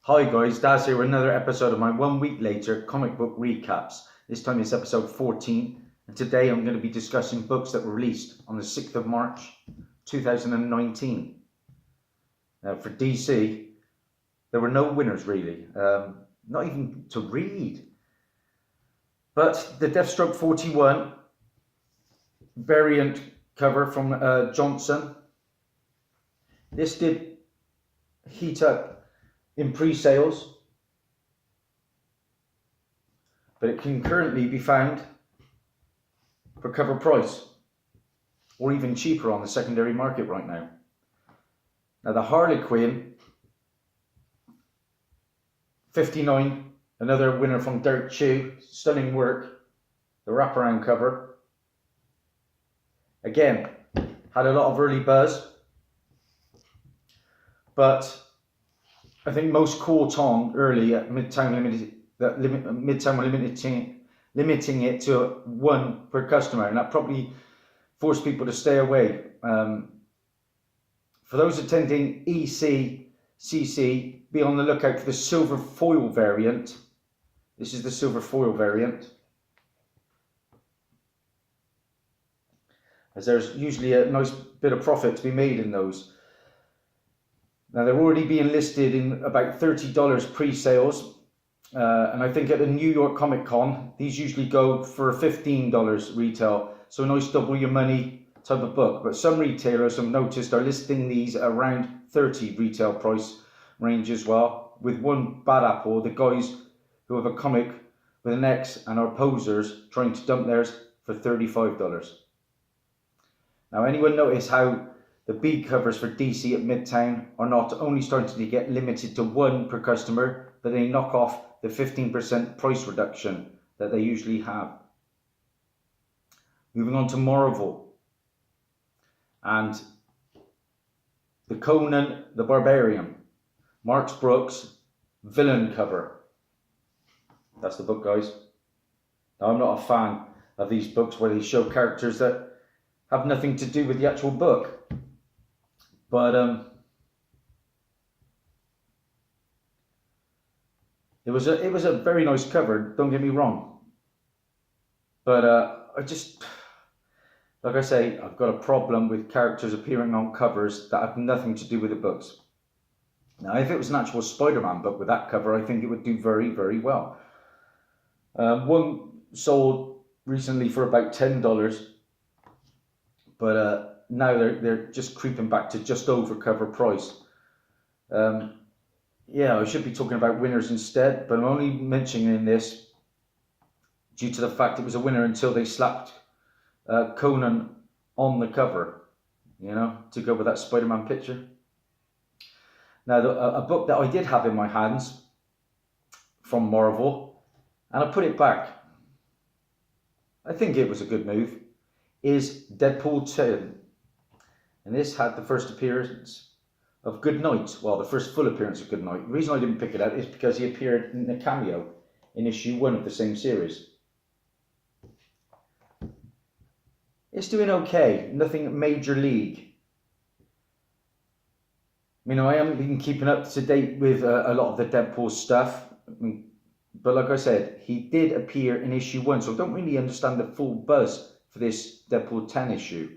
Hi guys, Dazzie here with another episode of my 1 week later comic book recaps. This time it's episode 14, and today I'm going to be discussing books that were released on the 6th of March 2019. Now for DC, there were no winners really, not even to read. But the Deathstroke 41 variant cover from Johnson, this did heat up in pre-sales, but it can currently be found for cover price or even cheaper on the secondary market right now. Now the Harlequin 59, another winner from Dirt Chew, stunning work, the wraparound cover. Again, had a lot of early buzz, but I think most caught on early at Midtown Limited. Midtown were limiting it to one per customer, and that probably forced people to stay away. For those attending ECCC, be on the lookout for the silver foil variant. This is the silver foil variant, as there's usually a nice bit of profit to be made in those. Now they're already being listed in about $30 pre-sales, and I think at the New York Comic Con these usually go for $15 retail, so a nice double your money type of book. But some retailers I've noticed are listing these around 30 retail price range as well, with one bad apple, the guys who have a comic with an X and are posers trying to dump theirs for $35. Now anyone notice how the B covers for DC at Midtown are not only starting to get limited to one per customer, but they knock off the 15% price reduction that they usually have. Moving on to Marvel and the Conan the Barbarian, Marx Brooks villain cover. That's the book, guys. Now I'm not a fan of these books where they show characters that have nothing to do with the actual book. But it was a very nice cover, don't get me wrong. But I just, like I say, I've got a problem with characters appearing on covers that have nothing to do with the books. Now, if it was an actual Spider-Man book with that cover, I think it would do very, very well. One sold recently for about $10, but now they're just creeping back to just over cover price. Yeah, I should be talking about winners instead, but I'm only mentioning this due to the fact it was a winner until they slapped Conan on the cover, you know, to go with that Spider-Man picture. Now, a book that I did have in my hands from Marvel, and I put it back, I think it was a good move, is Deadpool 2. And this had the first appearance of Goodnight. Well, the first full appearance of Goodnight. The reason I didn't pick it up is because he appeared in a cameo in issue 1 of the same series. It's doing okay, nothing major league. You know, I haven't been keeping up to date with a lot of the Deadpool stuff. But like I said, he did appear in issue 1, so I don't really understand the full buzz for this Deadpool 10 issue.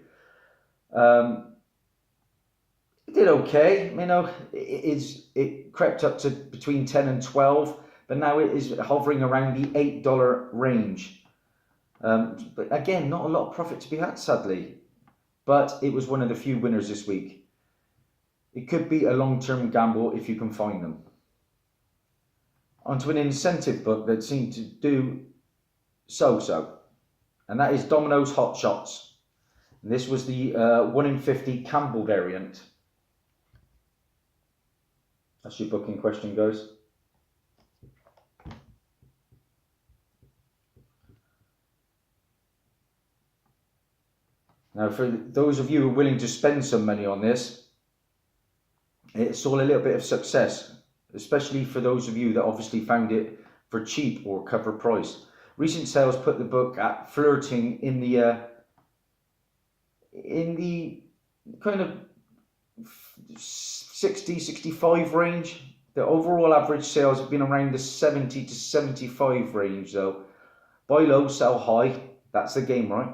It did okay, you know, it crept up to between 10 and 12, but now it is hovering around the $8 range. But again, not a lot of profit to be had, sadly, but it was one of the few winners this week. It could be a long-term gamble if you can find them. Onto an incentive book that seemed to do so-so, and that is Domino's Hot Shots. And this was the 1 in 50 Campbell variant. That's your book in question, guys. Now, for those of you who are willing to spend some money on this, it saw a little bit of success, especially for those of you that obviously found it for cheap or cover price. Recent sales put the book at flirting in the kind of 60, 65 range, The overall average sales have been around the 70 to 75 range though. Buy low, sell high. That's the game, right?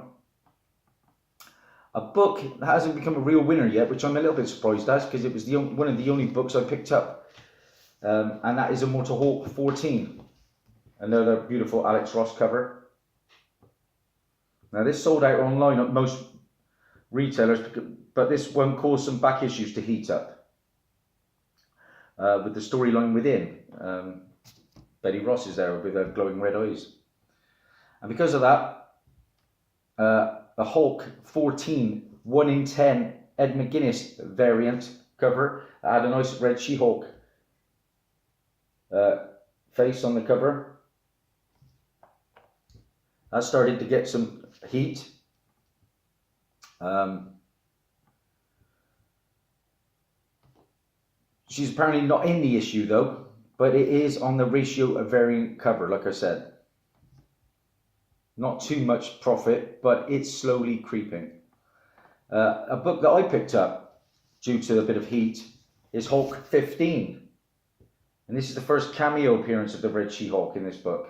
A book that hasn't become a real winner yet, which I'm a little bit surprised at, because it was one of the only books I picked up, and that is Immortal Hulk 14. Another beautiful Alex Ross cover. Now this sold out online at most retailers, but this one caused some back issues to heat up with the storyline within. Betty Ross is there with her glowing red eyes. And because of that, the Hulk 14 1 in 10 Ed McGuinness variant cover had a nice red She-Hulk face on the cover. That started to get some heat. She's apparently not in the issue though, but it is on the ratio of variant cover, like I said. Not too much profit, but it's slowly creeping. A book that I picked up due to a bit of heat is Hulk 15. And this is the first cameo appearance of the Red She-Hulk in this book.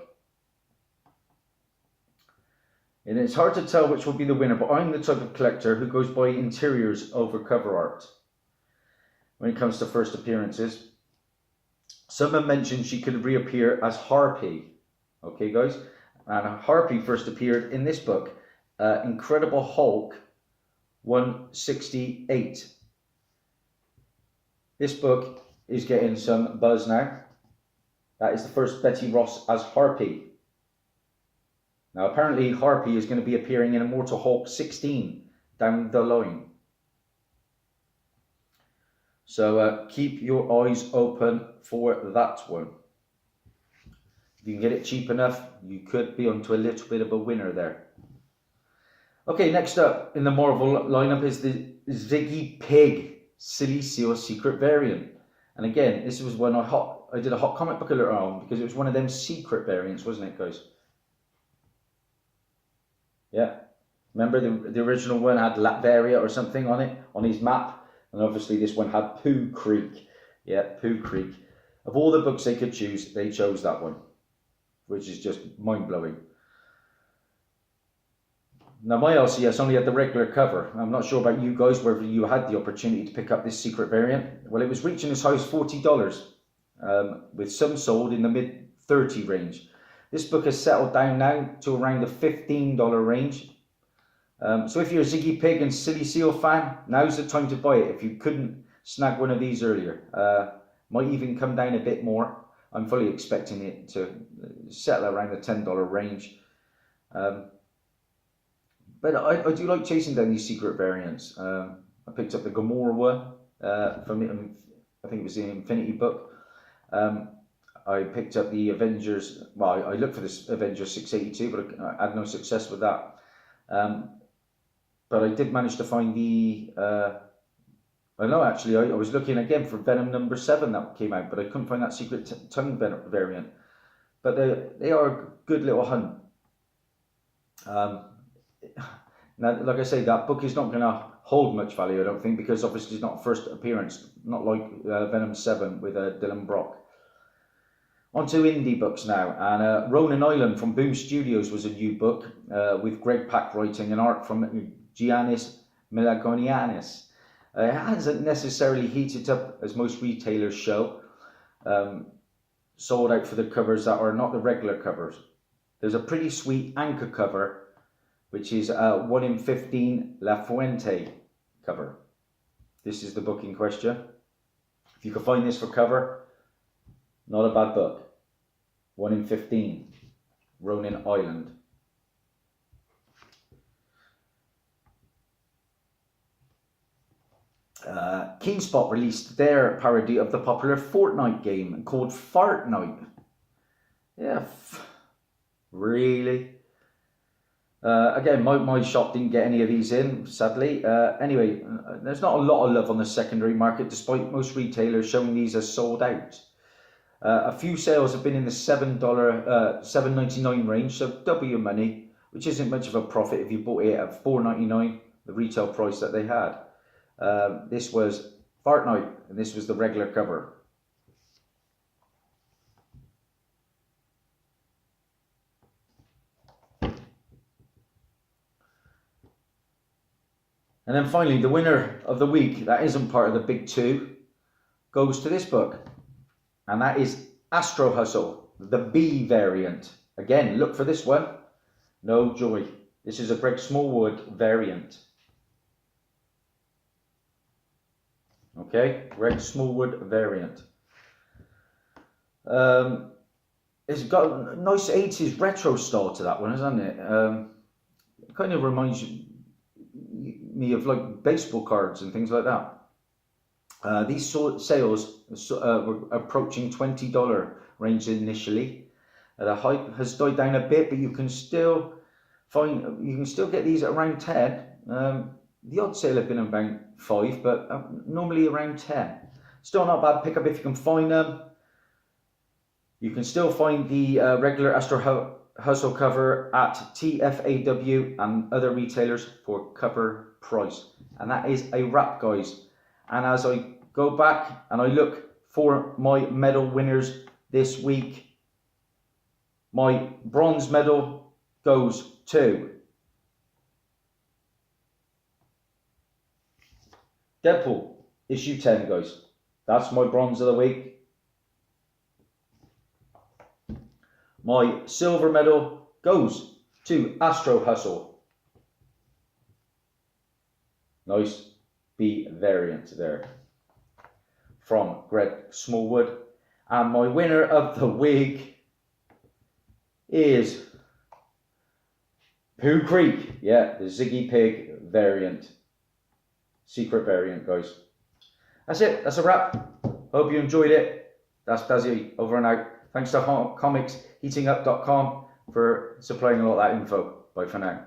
And it's hard to tell which will be the winner, but I'm the type of collector who goes by interiors over cover art when it comes to first appearances. Someone mentioned she could reappear as Harpy. Okay, guys? And Harpy first appeared in this book, Incredible Hulk 168. This book is getting some buzz now. That is the first Betty Ross as Harpy. Now apparently Harpy is going to be appearing in Immortal Hulk 16 down the line. So keep your eyes open for that one. If you can get it cheap enough, you could be onto a little bit of a winner there. Okay, next up in the Marvel lineup is the Ziggy Pig Silicio Secret Variant. And again, this was when I did a hot comic book alert on, because it was one of them secret variants, wasn't it, guys? Yeah. Remember the original one had Latveria or something on it, on his map? And obviously this one had Pooh Creek. Yeah, Pooh Creek. Of all the books they could choose, they chose that one, which is just mind-blowing. Now my LCS only had the regular cover. I'm not sure about you guys, whether you had the opportunity to pick up this secret variant. Well, it was reaching as high as $40, with some sold in the mid-30 range. This book has settled down now to around the $15 range. So if you're a Ziggy Pig and Silly Seal fan, now's the time to buy it if you couldn't snag one of these earlier. Might even come down a bit more. I'm fully expecting it to settle around the $10 range. But I do like chasing down these secret variants. I picked up the Gamora one from, I think it was the Infinity book. I picked up the Avengers, well, I looked for this Avengers 682, but I had no success with that. But I did manage to find the, I know actually, I was looking again for Venom number 7 that came out, but I couldn't find that secret tongue variant. But they are a good little hunt. Now, like I say, that book is not going to hold much value, I don't think, because obviously it's not a first appearance, not like Venom 7 with Dylan Brock. On to indie books now, and Ronan Island from Boom Studios was a new book with Greg Pak writing and art from Giannis Melagonianis. It hasn't necessarily heated up as most retailers show, sold out for the covers that are not the regular covers. There's a pretty sweet anchor cover, which is a 1 in 15 La Fuente cover. This is the book in question. If you can find this for cover, not a bad book. 1 in 15, Ronin Island. Keenspot released their parody of the popular Fortnite game called Fartnite. Yeah, really? Again, my shop didn't get any of these in, sadly. Anyway, there's not a lot of love on the secondary market, despite most retailers showing these as sold out. A few sales have been in the $7.99 range, so double your money, which isn't much of a profit if you bought it at $4.99, the retail price that they had. This was Fartnite, and this was the regular cover. And then finally, the winner of the week, that isn't part of the big two, goes to this book. And that is Astro Hustle, the B variant. Again, look for this one. No joy. This is a Greg Smallwood variant. Okay, Greg Smallwood variant. It's got a nice 80s retro style to that one, isn't it? It kind of reminds me of like baseball cards and things like that. These sales were approaching $20 range initially. The hype has died down a bit, but you can still get these at around 10. The odd sale have been about 5, but normally around 10. Still not a bad pickup if you can find them. You can still find the regular Astro Hustle cover at TFAW and other retailers for cover price. And that is a wrap, guys. And as I go back and I look for my medal winners this week, my bronze medal goes to Deadpool issue 10, guys. That's my bronze of the week. My silver medal goes to Astro Hustle. Nice B variant there from Greg Smallwood. And my winner of the week is Pooh Creek. Yeah, the Ziggy Pig variant. Secret variant, guys. That's it. That's a wrap. Hope you enjoyed it. That's Dazzie over and out. Thanks to comicsheatingup.com for supplying all that info. Bye for now.